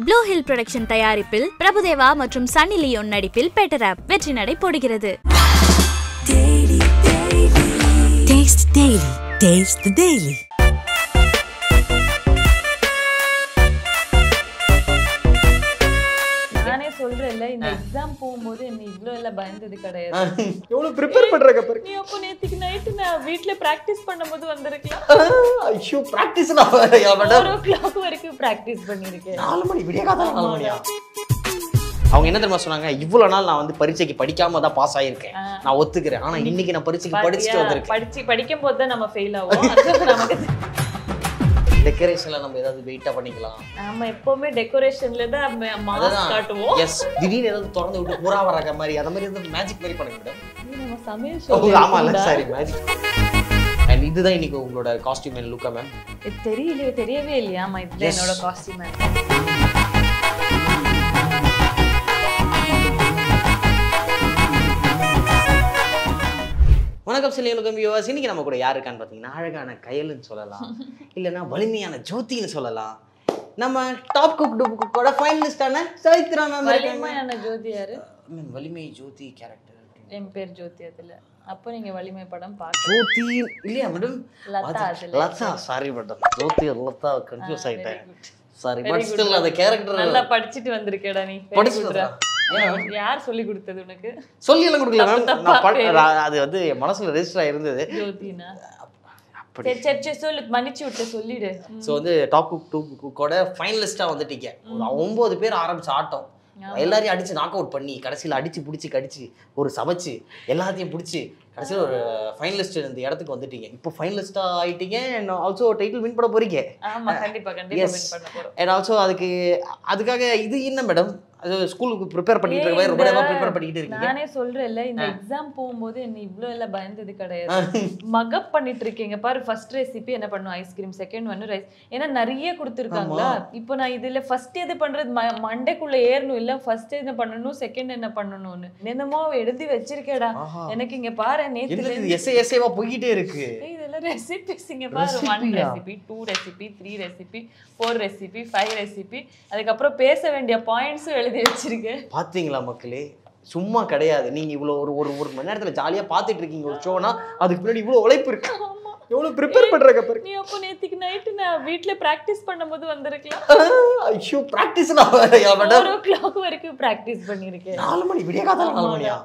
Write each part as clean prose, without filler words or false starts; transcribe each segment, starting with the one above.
Blue hill production தயாரிப்பில் பிரபுதேவா மற்றும் Sunny Leone நடிப்பில் பெட்டர் ஆப் வெற்றி நடை போடுகிறது. நானே சொல்றேன்ல இந்த எக்ஸாம் போகும்போது என்ன இவ்ளோ எல்லாம் பயந்தது கிடையாது. எவ்வளவு ப்ரிப்பேர் பண்றங்க பாரு. நீ அப்போ நேத்திக்கு நைட் நான் வீட்ல பிராக்டீஸ் பண்ணும்போது வந்திருக்கலாம். ஐயோ பிராக்டீஸ்ல வரயா மேடம். 4 o'clock வரைக்கும் பிராக்டீஸ் பண்ணிருக்கேன். 4 மணி விடிய காதா 4 மணியா. அவங்க என்ன தெரியுமா சொன்னாங்க, இவ்வளவு நாள் நான் வந்து பரீட்சைக்கு படிக்காம தான் பாஸ் ஆயிருக்கேன், நான் ஒத்துக்கிறேன். ஆனா இன்னைக்கு நான் பரீட்சைக்கு படிச்சிட்டு வந்திருக்கேன். படிக்கும் போது தான் நம்ம ஃபெயில் ஆவோம். அது நமக்கு டெக்கரேஷன்ல நம்ம ஏதாவது வெயிட்டா பண்ணிக்கலாம். நாம எப்பவுமே டெக்கரேஷன்ல தான் மாஸ் காட்டுவோம். எஸ், திடீர்னு ஏதாவது திறந்து விட்டு பூரா வர்ற மாதிரி அத மாதிரி ஏதாவது மேஜிக் மாதிரி பண்ணுங்க மேடம். நம்ம சமையல் ஷோ. ஆமா இல்ல சாரி மேஜிக். அண்ட் இதுதான் இன்னைக்கு உங்களோட காஸ்டியூம் அண்ட் லுக்கா மேம். இது தெரியவே இல்லையா? ஆமா இது என்னோட காஸ்டியூம். வணக்கம் சிலையுலகம் வியூவர்ஸ். இன்னைக்கு நம்ம கூட யார் இருக்கான்னு பார்த்தீங்கன்னா, அழகான கயல்னு சொல்லலாம், இல்லைன்னா வலிமையான ஜோதின்னு சொல்லலாம். நம்ம டாப் குக்கோட ஃபைனலிஸ்டான சைத்ரா மேம். வலிமையான ஜோதி யாரு? மேம் வலிமை ஜோதி கேரக்டர். என் பேர் ஜோதி. அதுல அப்போ நீங்க வலிமை படம் பார்க்க. ஜோதி இல்லையா madam? Latha. Latha sorry madam, Jyothi Latha confuse ஆயிட்டேன். சாரி பட் ஸ்டில் அந்த கேரக்டர் நல்லா படிச்சிட்டு வந்திருக்கேடா நீ. படிச்சுடா. யார் சொல்லி கொடுத்தது உனக்கு? சொல்லி எல்லாம் கொடுக்கல மேம், அது வந்து என் மனசுல ரெஜிஸ்டர் ஆயிருந்தது. ஜோதினா அப்படி சரி சொல்லு, மன்னிச்சு விட்டு சொல்லிடு. ஸோ வந்து டாப் குக்கோட ஃபைனலிஸ்டா வந்துட்டீங்க. 9 பேர் ஆரம்பிச்ச ஆட்டம் எல்லாரையும் அடிச்சு நாக் அவுட் பண்ணி கடைசியில் அடிச்சு பிடிச்சி கடிச்சு ஒரு சமைச்சு எல்லாத்தையும் பிடிச்சி கடைசியில் ஒரு ஃபைனலிஸ்ட் இந்த இடத்துக்கு வந்துட்டீங்க. இப்போ ஃபைனலிஸ்டா ஆயிட்டீங்க. அண்ட் ஆல்சோ டைட்டில் வின் பண்ண போறீங்க. ஆமா கண்டிப்பா வின் பண்ண போறோம். அண்ட் ஆல்சோ அதுக்காக இது என்ன மேடம், அது ஸ்கூலுக்கு ப்ரிப்பேர் பண்ணிட்டு இருக்க மாதிரி ரொம்ப நேரமா ப்ரிப்பேர் பண்ணிட்டு இருக்கீங்க. நானே சொல்றேன்ல இந்த எக்ஸாம் போகும்போது என்ன இவ்ளோ எல்லாம் பயந்தது கிடையாது. மகப் பண்ணிட்டு இருக்கீங்க பாரு. ஃபர்ஸ்ட் ரெசிபி என்ன பண்ணும்? ஐஸ்கிரீம். செகண்ட் ஒன்னு ரைஸ். ஏன்னா நிறைய கொடுத்துருக்காங்களா. இப்போ நான் இதுல ஃபர்ஸ்ட் எது பண்றது மண்டைக்குள்ள ஏறணும் இல்ல. ஃபர்ஸ்ட் என்ன பண்ணணும், செகண்ட் என்ன பண்ணணும்னு என்னமோ எழுதி வச்சிருக்கேடா. எனக்கு இங்க பாரு நேத்து எஸ்ஏவா போயிட்டே இருக்கு. இதெல்லாம் ரெசிபிஸ் இங்க பாரு. 1 recipe, 2 recipe, 3 recipe, 4 recipe, 5 recipe. அதுக்கப்புறம் பேச வேண்டிய பாயிண்ட்ஸும் எழுதி வச்சிருக்கேன். பாத்தீங்களா மக்களே, சும்மா கிடையாது. நீங்க இவ்வளவு ஒரு மணி நேரத்துல ஜாலியா பாத்துட்டு இருக்கீங்க ஒரு ஷோனா, அதுக்கு பின்னாடி இவ்வளவு உழைப்பு இருக்கு. எவ்வளவு ப்ரிப்பேர் பண்றங்க பாரு. நீ அப்போ நேத்திக்கு நைட் நான் வீட்ல பிராக்டீஸ் பண்ணும்போது வந்திருக்கலாம். ஐயோ பிராக்டீஸ்ல வரயா மேடம். 4 o'clock வரைக்கும் பிராக்டீஸ் பண்ணிருக்கேன். 4 மணி விடிய காதா 4 மணியா.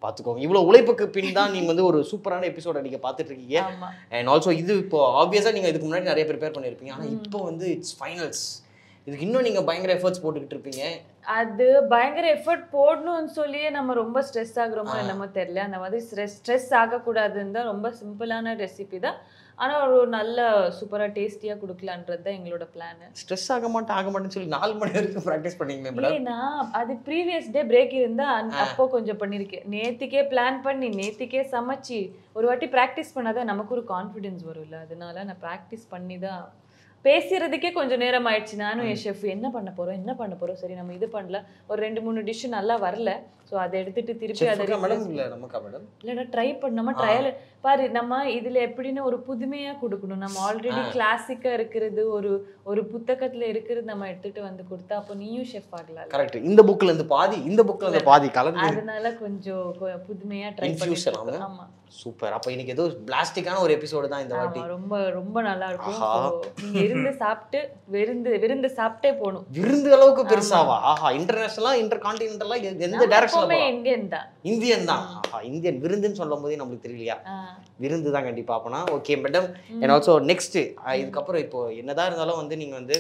பாத்துக்கோங்க, இவ்வளவு உழைப்புக்கு பின் தான் நீங்க வந்து ஒரு சூப்பரான எபிசோட நீங்க பாத்துட்டு இருக்கீங்க. அண்ட் ஆல்சோ இது இப்போ ஆப்வியஸா நீங்க இதுக்கு முன்னாடி நிறைய ப்ரிப்பேர் பண்ணிருப்பீங்க. ஆனா இப்போ வந்து இட்ஸ் ஃபைனல்ஸ். இதுக்கு இன்னும் நீங்க பயங்கர எஃபர்ட்ஸ் போட்டுக்கிட்டு இருப்பீங்க. அது பயங்கர எஃபர்ட் போடணும்னு சொல்லியே நம்ம ரொம்ப ஸ்ட்ரெஸ் ஆகுறோமோ என்னமோ தெரியல. அந்த மாதிரி ஸ்ட்ரெஸ் ஆகக்கூடாதுன்னு தான் ரொம்ப சிம்பிளான ரெசிபி தான். ஆனா ஒரு நல்ல சூப்பரா டேஸ்டியா கொடுக்கலான்றது தான் எங்களோட பிளான். ஸ்ட்ரெஸ் ஆக மாட்டேன்னு சொல்லி 4 மணி வரைக்கும் ப்ராக்டிஸ் பண்ணீங்க மேடம். ஏன்னா அது ப்ரீவியஸ் டே பிரேக் இருந்தா அப்போ கொஞ்சம் பண்ணிருக்கேன். நேத்திக்கே பிளான் பண்ணி நேத்திக்கே சமைச்சு ஒரு வாட்டி ப்ராக்டிஸ் பண்ணாதான் நமக்கு ஒரு கான்ஃபிடென்ஸ் வரும்ல. அதனால நான் ப்ராக்டிஸ் பண்ணி தான் பேசுறதுக்கே கொஞ்சம் நேரம் ஆயிடுச்சு. நானும் என் ஷெஃப் என்ன பண்ண போறோம் சரி நம்ம இது பண்ணல. ஒரு 2-3 டிஷ் நல்லா வரல. ஸோ அதை எடுத்துட்டு திருப்பி அதை இல்லைன்னா ட்ரை பண்ணாம ட்ரையல் பாரு. நம்ம இதுல எப்படின்னு ஒரு புதுமையா கொடுக்கணும். நம்ம ஆல்ரெடி கிளாசிக்கா இருக்கிறது ஒரு புத்தகத்துல இருக்கிறது நம்ம எடுத்துட்டு வந்து கொடுத்தா அப்போ நீயும் ஷெஃப் ஆகலாம். கரெக்ட். இந்த புக்ல இருந்து பாதி இந்த புக்ல இருந்து பாதி கலந்து, அதனால கொஞ்சம் புதுமையா ட்ரை பண்ணி. ஆமா சூப்பர். அப்ப இன்னைக்கு ஏதோ பிளாஸ்டிக்கான ஒரு எபிசோடு தான் இந்த வாட்டி. ரொம்ப ரொம்ப நல்லா இருக்கும். நீங்க இருந்து சாப்பிட்டு விருந்து சாப்பிட்டே போணும். விருந்து அளவுக்கு பெருசாவா? ஆஹா. இன்டர்நேஷனலா இன்டர்கான்டினென்டலா எந்த டைரக்ஷன்ல போறோம்? இந்தியன் தான். ஆஹா. இந்தியன் விருந்துன்னு சொல்லும்போது நமக்கு தெரியலையா? விருந்து தான் கண்டிப்பா. அப்பனா okay madam. And also next இதுக்கப்புறம் இப்போ என்னதான் இருந்தாலும் வந்து நீங்க வந்து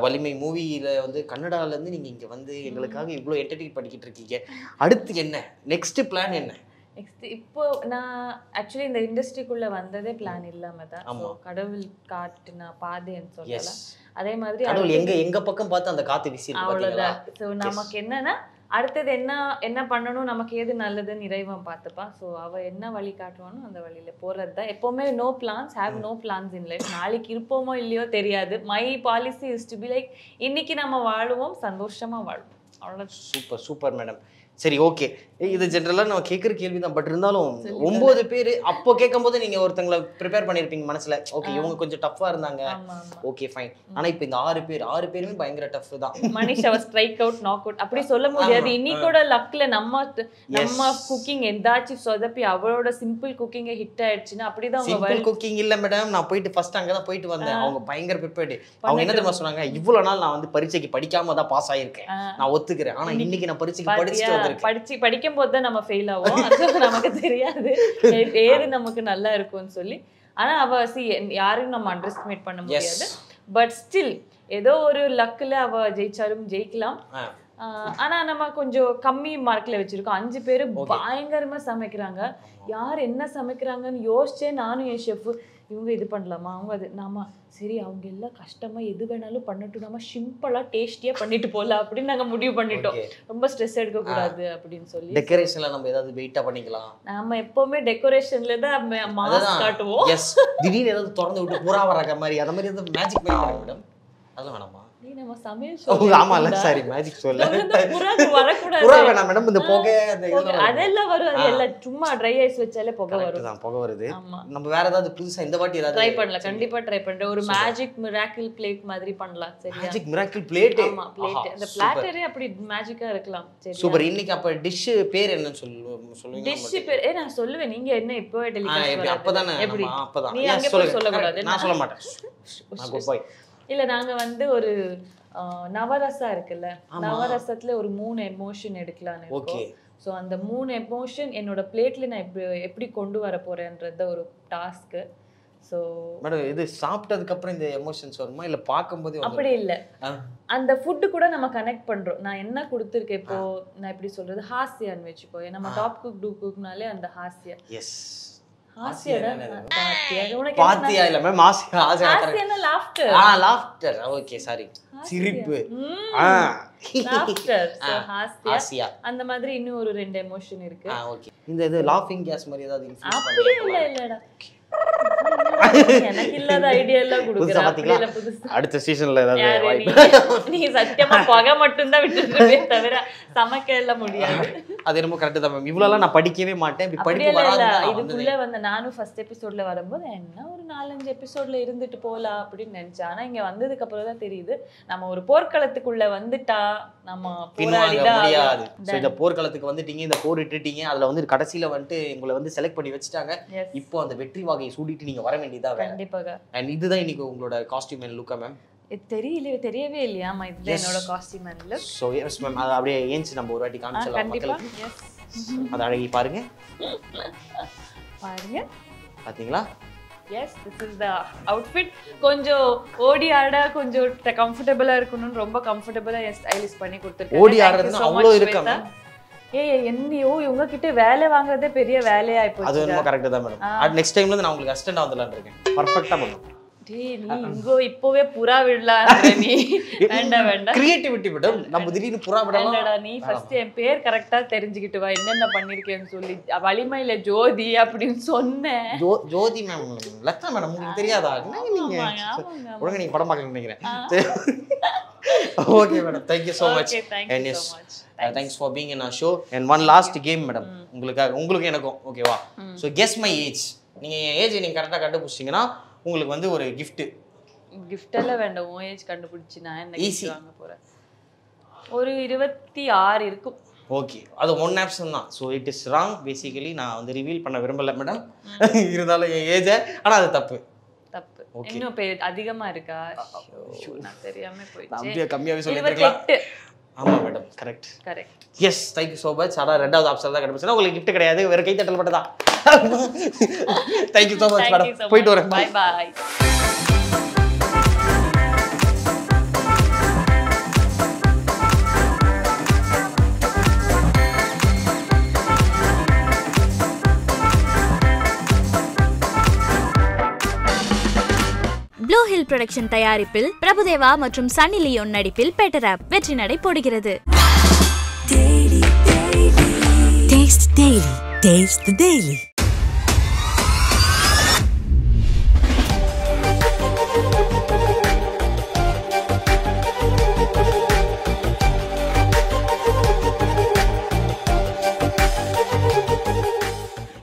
வலிமை மூவியில வந்து கன்னடால இருந்து நீங்க இங்க வந்து எங்களுக்காக இவ்வளவு என்டர்டெயின் பண்ணிக்கிட்டு இருக்கீங்க. அடுத்து என்ன நெக்ஸ்ட் பிளான் என்ன? நெக்ஸ்ட் இப்போ நான் ஆக்சுவலி இந்த இண்டஸ்ட்ரிக்குள்ள வந்ததே பிளான் இல்லாம தான். கடவுள் காட்டுனா பாதைன்னு சொல்லலாம். அதே மாதிரி கடவுள் எங்க பக்கம் பார்த்து அந்த காத்து வீசி இருக்கு. அவ்வளவுதான். ஸோ நமக்கு என்னன்னா அடுத்தது என்ன பண்ணணும், நமக்கு எது நல்லதுன்னு இறைவன் பார்த்துப்பான். ஸோ அவ என்ன வழி காட்டுவானோ அந்த வழியில போறது தான். எப்பவுமே no plans, have no plans in life. நாளைக்கு இருப்போமோ இல்லையோ தெரியாது. My policy is to be like இன்னைக்கு நம்ம வாழுவோம், சந்தோஷமா வாழ்வோம். அவ்வளோ. Super madam. சரி ஓகே, இது ஜென்ரலா நம்ம கேட்குற கேள்வி தான். பட் இருந்தாலும் 9 பேர் அப்போ கேட்கும்போது நீங்க ஒருத்தங்களை ப்ரிப்பேர் பண்ணிருப்பீங்க மனசுல, ஓகே இவங்க கொஞ்சம் டஃப்பா இருந்தாங்க, ஓகே ஃபைன். ஆனா இப்போ இந்த 6 பேருமே பயங்கர டஃப் தான். மனிஷ் அவர் ஸ்ட்ரைக் அவுட் நாக் அவுட் அப்படி சொல்ல முடியாது. இன்னைக்கோட லக்ல நம்ம குக்கிங் எந்தாச்சும் சொதப்பி அவளோட சிம்பிள் குக்கிங்கே ஹிட் ஆயிடுச்சுன்னா அப்படிதான் சிம்பிள் குக்கிங் இல்ல மேடம். நான் போயிட்டு ஃபர்ஸ்ட் அங்க தான் போயிட்டு வந்தேன். அவங்க பயங்கர ப்ரிப்பேர்டு. அவங்க என்ன தெரியுமா சொன்னாங்க, இவ்வளவு நாள் நான் வந்து பரீட்சைக்கு படிக்காம தான் பாஸ் ஆயிருக்கேன், நான் ஒத்துக்கிறேன். ஆனா இன்னைக்கு நான் பரீட்சைக்கு படிச்சுட்டு வந்திருக்கேன். படிக்கும் போது தான் நம்ம ஃபெயில் ஆகும், அது நமக்கு தெரியாது ஏது நமக்கு நல்லா இருக்கும்னு சொல்லி. ஆனா அவ யாரையும் நம்ம அண்டர் எஸ்டிமேட் பண்ண முடியாது. பட் ஸ்டில் ஏதோ ஒரு லக்ல அவ ஜெயிச்சாலும் ஜெயிக்கலாம். ஆனா நம்ம கொஞ்சம் கம்மி மார்க்ல வச்சிருக்கோம். 5 பேரு பயங்கரமா சமைக்கிறாங்க. யார் என்ன சமைக்கிறாங்கன்னு யோசிச்சே நானும் என் ஷெஃப் இவங்க இது பண்ணலாமா, அவங்க அது நாம சரி அவங்க எல்லாம் கஷ்டமா எது வேணாலும் பண்ணட்டும், நம்ம சிம்பிளா டேஸ்டியா பண்ணிட்டு போலாம் அப்படின்னு நாங்க முடிவு பண்ணிட்டோம். ரொம்ப ஸ்ட்ரெஸ் எடுக்க கூடாது அப்படின்னு சொல்லி. டெக்கரேஷன்ல நம்ம ஏதாவது வெயிட்டா பண்ணிக்கலாம். நாம எப்பவுமே டெக்கரேஷன்ல தான் மாஸ் காட்டுவோம். எஸ், திடீர்னு ஏதாவது திறந்து விட்டு புறா வர்ற மாதிரி அந்த மாதிரி ஏதாவது மேஜிக் பண்ணி மேடம், அதெல்லாம் வேணாமா? நம்ம சமையல் ஆமால சாரி மேஜிக் சொல்ல வரக்கூடாது. புறா வேணாம் மேடம். இந்த புகை அதெல்லாம் வரும், அது எல்லாம் சும்மா ட்ரை ஐஸ் வச்சாலே புகை வரும். புகை வருது. நம்ம வேற ஏதாவது புதுசா இந்த வாட்டி ஏதாவது ட்ரை பண்ணலாம். கண்டிப்பா ட்ரை பண்றேன். ஒரு மேஜிக் மிராக்கிள் பிளேட் மாதிரி பண்ணலாம். சரியா? Magic miracle plate. ஆமா பிளேட். அந்த பிளாட்டரே அப்படி மேஜிக்கா இருக்கலாம். சரி சூப்பர். இன்னைக்கு அப்ப டிஷ் பேர் என்னன்னு சொல்லுங்க. டிஷ் பேர் நான் சொல்லுவேன். நீங்க என்ன இப்போ டெலிகாஸ்ட் எப்படி அப்பதானே எப்படி அப்பதான் நீ அங்க போய் சொல்ல கூடாது. நான் சொல்ல மாட்டேன். நான் குட் பாய். இல்ல நாங்க வந்து ஒரு நவரசா இருக்குல்ல, நவரசத்துல ஒரு 3 எமோஷன் எடுக்கலாம்னு இருக்கோம். ஸோ அந்த 3 எமோஷன் என்னோட பிளேட்ல நான் எப்படி கொண்டு வர போறேன்றது ஒரு டாஸ்க். ஸோ மேடம் இது சாப்பிட்டதுக்கு அப்புறம் இந்த எமோஷன்ஸ் வருமா இல்ல பார்க்கும்போது? அப்படி இல்ல, அந்த ஃபுட்டு கூட நம்ம கனெக்ட் பண்றோம். நான் என்ன கொடுத்துருக்கேன் இப்போ, நான் எப்படி சொல்றது, ஹாஸ்யான்னு வச்சுக்கோ. நம்ம டாப் குக் டூ குக்னாலே அந்த ஹாஸ்யா. எஸ் ஹாஸ்யடா பாத்தியா இல்ல மேம், ஹாஸ்யனா லாஃப்டர். லாஃப்டர். ஓகே சாரி, சிரிப்பு. லாஃப்டர். சோ ஹாஸ்யா. அந்த மாதிரி இன்னும் ஒரு 2 எமோஷன் இருக்கு. ஓகே. இந்த இது லாஃபிங் கேஸ் மாதிரி ஏதாவது இன்ஃப்ளூயன்ஸ் அப்படி இல்லடா. எனக்கு இல்லாத ஐடியா எல்லாம் குடுக்குறேன். அப்படி இல்ல புதுசா அடுத்த சீசன்ல ஏதாவது வாய்ப்பு. நீ சத்தியமா பகை மட்டும் தான் விட்டுருவே தவிர சமைக்க எல்லாம் முடியாது. அது ரொம்ப கரெக்ட் தான் மேம். இவ்வளவு நான் படிக்கவே மாட்டேன். இப்படி படிப்பு வராது. இதுக்குள்ள வந்து நானும் ஃபர்ஸ்ட் எபிசோட்ல வரும்போது என்ன ஒரு 4-5 எபிசோட்ல இருந்துட்டு போலாம் அப்படின்னு நினைச்சேன். ஆனா இங்க வந்ததுக்கு அப்புறம் தான் தெரியுது நம்ம ஒரு போர்க்களத்துக்குள்ள வந்துட்டா நம்ம போராடிதான் முடியாது. சோ இந்த போர்க்களத்துக்கு வந்துட்டீங்க, இந்த போர் இட்டுட்டீங்க, அதுல வந்து கடைசில வந்து உங்களை வந்து செலக்ட் பண்ணி வச்சிட்டாங்க. இப்போ அந்த வெற்றி வாகையை சூடிட்டு நீங்க வர வேண்டியதா வேற. கண்டிப்பாக. அண்ட் இதுதான் இன்னைக்கு உங்களோட காஸ்டியூம் அண்ட் லுக்கா மேம்? தெரியவே இல்லையா இது என்னோட costume and look. So yes ma'am, அது அப்படியே ஏஞ்சி நம்ம ஒரு வாட்டி காமிச்சலாம் மக்களுக்கு. எஸ், அது அழகி பாருங்க. பாருங்க பாத்தீங்களா? Yes, this is the outfit. கொஞ்சம் ஓடி ஆட கொஞ்சம் கம்ஃபர்ட்டபிளா இருக்கணும்னு ரொம்ப கம்ஃபர்ட்டபிளா ஸ்டைலிஷ் பண்ணி கொடுத்திருக்காங்க. ஓடி ஆடுறதுன்னா அவ்வளோ இருக்கா மேம்? என்னையோ இவங்க கிட்ட வேலை வாங்குறதே பெரிய வேலையா போச்சு. அது ரொம்ப கரெக்ட் தான் மேடம். நெக்ஸ்ட் டைம்ல இருந்து நான் உங்களுக்கு அசிஸ்டன்ட் ஆவதலாம்னு இருக்கேன். பெர்ஃபெக்ட்டா பண்ணுங்க. டேய் நீ இங்கோ இப்போவே புறா விடலாம் நீ. வேண்டாம் கிரியேட்டிவிட்டி மேடம். நம்ம திடீர்னு புறா விடலாம். இல்லடா, நீ ஃபர்ஸ்ட் என் பேர் கரெக்ட்டா தெரிஞ்சுக்கிட்டு வா, என்னென்ன பண்ணிருக்கேன்னு சொல்லி. வலிமையில ஜோதி அப்படின்னு சொன்னேன். ஜோதி மேம். லதா மேடம் உங்களுக்கு தெரியாதா? நீங்க ஒழுங்கா நீங்க படம் பார்க்கணும்னு நினைக்கிறேன். Okay madam, thank you so much. and yes, thanks for being in our show. And one last game madam, உங்களுக்கு எனக்கும் ஓகேவா? so guess my age. நீங்க ஏஜ் நீங்க கரெக்ட்டா கண்டுபிடிச்சீங்கன்னா உங்களுக்கு வந்து ஒரு gift எல்லாம் வேண்டாம். உன் ஏஜ் கண்டுபிடிச்சி நான் என்ன gift வாங்க போறேன்? ஒரு 26 இருக்கும். ஓகே, அது ஒன் ஆப்ஷன் தான். So it is wrong. Basically நான் வந்து ரிவீல் பண்ண விரும்பல மேடம். இருந்தாலும் என் ஏஜை, ஆனால் அது தப்பு. இன்னும் அதிகமா இருக்கா? நான் தெரியாம போயிடுச்சு. அப்படியே கம்மியாவே சொல்லிருக்கலாம். ஆமா madam, correct. Yes, thank you so much. ஆனா ரெண்டாவது ஆப்ஷன் தான் கண்டுபிடிச்சா உங்களுக்கு gift கிடையாது, வேற கை தட்டல் மட்டும் தான். Thank you so much madam. போயிட்டு வரேன். Bye bye. Blue hill production தயாரிப்பில் பிரபுதேவா மற்றும் சன்னி லியோன் நடிப்பில் பெட்டர் ஆப் வெற்றி நடை போடுகிறது. Taste the Daily.